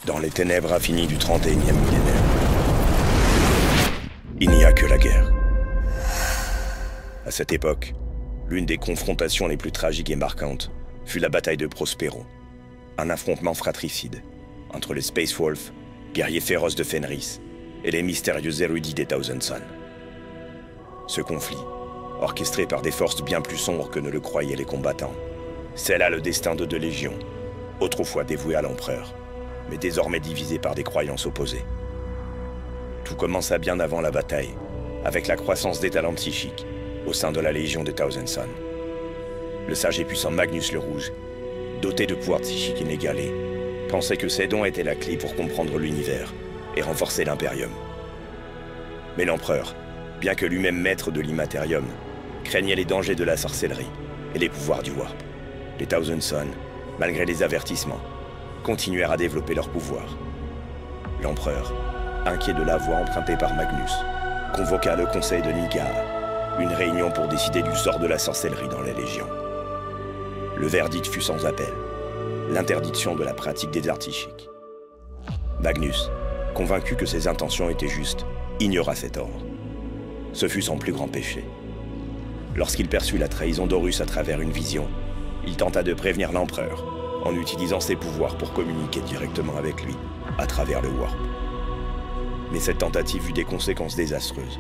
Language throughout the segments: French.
Dans les ténèbres infinies du 31e millénaire, il n'y a que la guerre. À cette époque, l'une des confrontations les plus tragiques et marquantes fut la bataille de Prospero, un affrontement fratricide entre les Space Wolves, guerriers féroces de Fenris, et les mystérieux érudits des Thousand Sons. Ce conflit, orchestré par des forces bien plus sombres que ne le croyaient les combattants, scella le destin de deux légions, autrefois dévouées à l'empereur, mais désormais divisées par des croyances opposées. Tout commença bien avant la bataille, avec la croissance des talents psychiques au sein de la Légion des Thousand Sons. Le sage et puissant Magnus le Rouge, doté de pouvoirs psychiques inégalés, pensait que ces dons étaient la clé pour comprendre l'univers et renforcer l'Imperium. Mais l'empereur, bien que lui-même maître de l'Immaterium, craignait les dangers de la sorcellerie et les pouvoirs du Warp. Les Thousand Sons, malgré les avertissements, continuèrent à développer leur pouvoir. L'empereur, inquiet de la voie empruntée par Magnus, convoqua le conseil de Nigar, une réunion pour décider du sort de la sorcellerie dans les légions. Le verdict fut sans appel, l'interdiction de la pratique des arts psychiques. Magnus, convaincu que ses intentions étaient justes, ignora cet ordre. Ce fut son plus grand péché. Lorsqu'il perçut la trahison d'Horus à travers une vision, il tenta de prévenir l'empereur en utilisant ses pouvoirs pour communiquer directement avec lui, à travers le Warp. Mais cette tentative eut des conséquences désastreuses.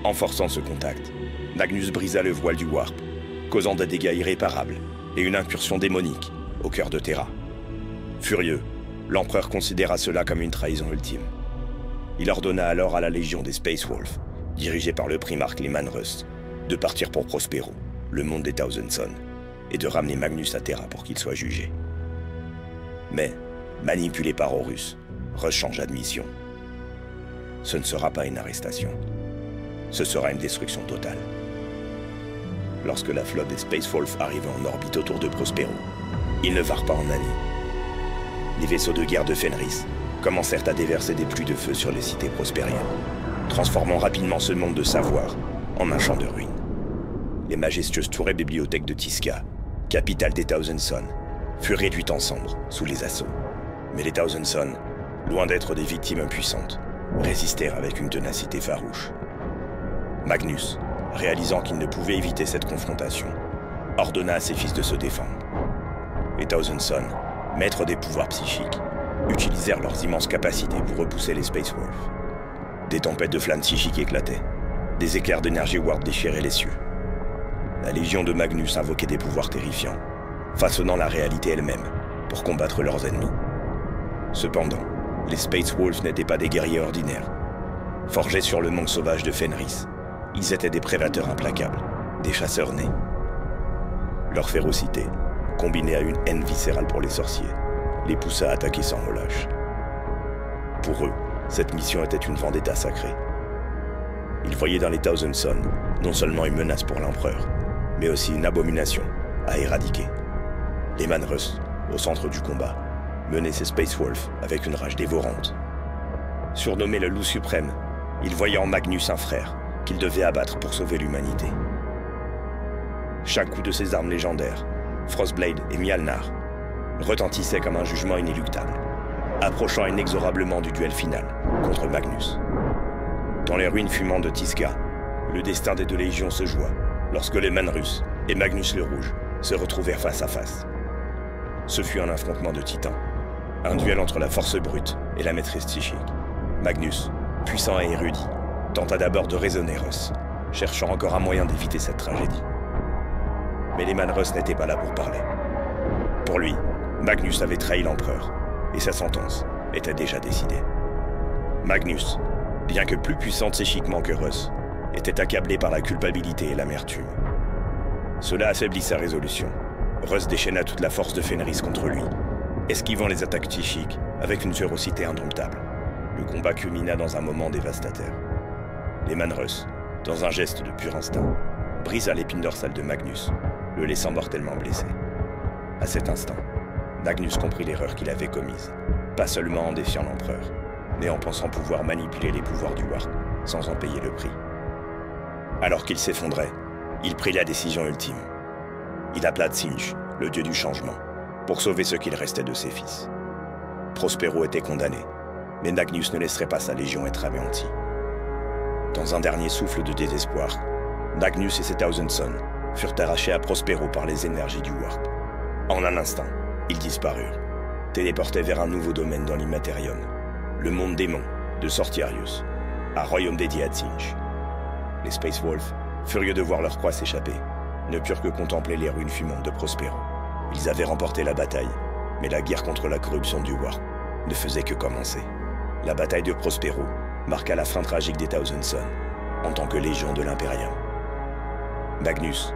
En forçant ce contact, Magnus brisa le voile du Warp, causant des dégâts irréparables et une incursion démonique au cœur de Terra. Furieux, l'empereur considéra cela comme une trahison ultime. Il ordonna alors à la Légion des Space Wolves, dirigée par le primarque Leman Russ, de partir pour Prospero, le monde des Thousand Sons, et de ramener Magnus à Terra pour qu'il soit jugé. Mais, manipulé par Horus, Russ changea de mission. Ce ne sera pas une arrestation. Ce sera une destruction totale. Lorsque la flotte des Space Wolves arriva en orbite autour de Prospero, ils ne vinrent pas en année. Les vaisseaux de guerre de Fenris commencèrent à déverser des pluies de feu sur les cités prospériennes, transformant rapidement ce monde de savoir en un champ de ruines. Les majestueuses tours et bibliothèques de Tisca, capitale des Thousand Sons, furent réduites en cendres sous les assauts. Mais les Thousand Sons, loin d'être des victimes impuissantes, résistèrent avec une ténacité farouche. Magnus, réalisant qu'il ne pouvait éviter cette confrontation, ordonna à ses fils de se défendre. Les Thousand Sons, maîtres des pouvoirs psychiques, utilisèrent leurs immenses capacités pour repousser les Space Wolves. Des tempêtes de flammes psychiques éclataient, des éclairs d'énergie Warp déchiraient les cieux. La Légion de Magnus invoquait des pouvoirs terrifiants, façonnant la réalité elle-même pour combattre leurs ennemis. Cependant, les Space Wolves n'étaient pas des guerriers ordinaires. Forgés sur le monde sauvage de Fenris, ils étaient des prédateurs implacables, des chasseurs nés. Leur férocité, combinée à une haine viscérale pour les sorciers, les poussa à attaquer sans relâche. Pour eux, cette mission était une vendetta sacrée. Ils voyaient dans les Thousand Sons non seulement une menace pour l'empereur, mais aussi une abomination à éradiquer. Leman Russ, au centre du combat, menait ses Space Wolves avec une rage dévorante. Surnommé le Loup suprême, il voyait en Magnus un frère qu'il devait abattre pour sauver l'humanité. Chaque coup de ses armes légendaires, Frostblade et Mjolnir, retentissait comme un jugement inéluctable, approchant inexorablement du duel final contre Magnus. Dans les ruines fumantes de Tisca, le destin des deux légions se joua lorsque Leman Russ et Magnus le Rouge se retrouvèrent face à face. Ce fut un affrontement de titans, un duel entre la force brute et la maîtrise psychique. Magnus, puissant et érudit, tenta d'abord de raisonner Russ, cherchant encore un moyen d'éviter cette tragédie. Mais Leman Russ n'était pas là pour parler. Pour lui, Magnus avait trahi l'empereur, et sa sentence était déjà décidée. Magnus, bien que plus puissant psychiquement que Russ, était accablé par la culpabilité et l'amertume. Cela affaiblit sa résolution. Russ déchaîna toute la force de Fenris contre lui, esquivant les attaques psychiques avec une férocité indomptable. Le combat culmina dans un moment dévastateur. Leman Russ, dans un geste de pur instinct, brisa l'épine dorsale de Magnus, le laissant mortellement blessé. À cet instant, Magnus comprit l'erreur qu'il avait commise, pas seulement en défiant l'empereur, mais en pensant pouvoir manipuler les pouvoirs du Warp sans en payer le prix. Alors qu'il s'effondrait, il prit la décision ultime. Il appela Tzeentch, le dieu du changement, pour sauver ce qu'il restait de ses fils. Prospero était condamné, mais Magnus ne laisserait pas sa légion être anéantie. Dans un dernier souffle de désespoir, Magnus et ses Thousand Sons furent arrachés à Prospero par les énergies du Warp. En un instant, ils disparurent, téléportés vers un nouveau domaine dans l'Immaterium, le monde démon de Sortiarius, un royaume dédié à Tzeentch. Les Space Wolves, furieux de voir leur proie s'échapper, ne purent que contempler les ruines fumantes de Prospero. Ils avaient remporté la bataille, mais la guerre contre la corruption du Warp ne faisait que commencer. La bataille de Prospero marqua la fin tragique des Thousand Sons en tant que légion de l'Imperium. Magnus,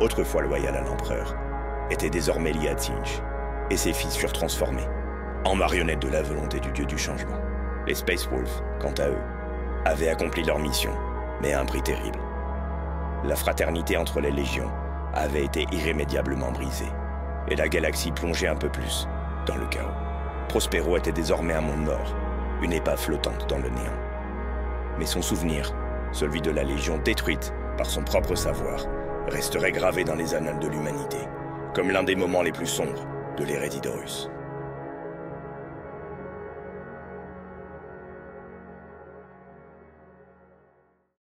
autrefois loyal à l'empereur, était désormais lié à Tzeentch, et ses fils furent transformés en marionnettes de la volonté du dieu du changement. Les Space Wolves, quant à eux, avaient accompli leur mission, mais à un prix terrible. La fraternité entre les légions avait été irrémédiablement brisée, et la galaxie plongeait un peu plus dans le chaos. Prospero était désormais un monde mort, une épave flottante dans le néant. Mais son souvenir, celui de la Légion détruite par son propre savoir, resterait gravé dans les annales de l'humanité, comme l'un des moments les plus sombres de l'ère d'Horus.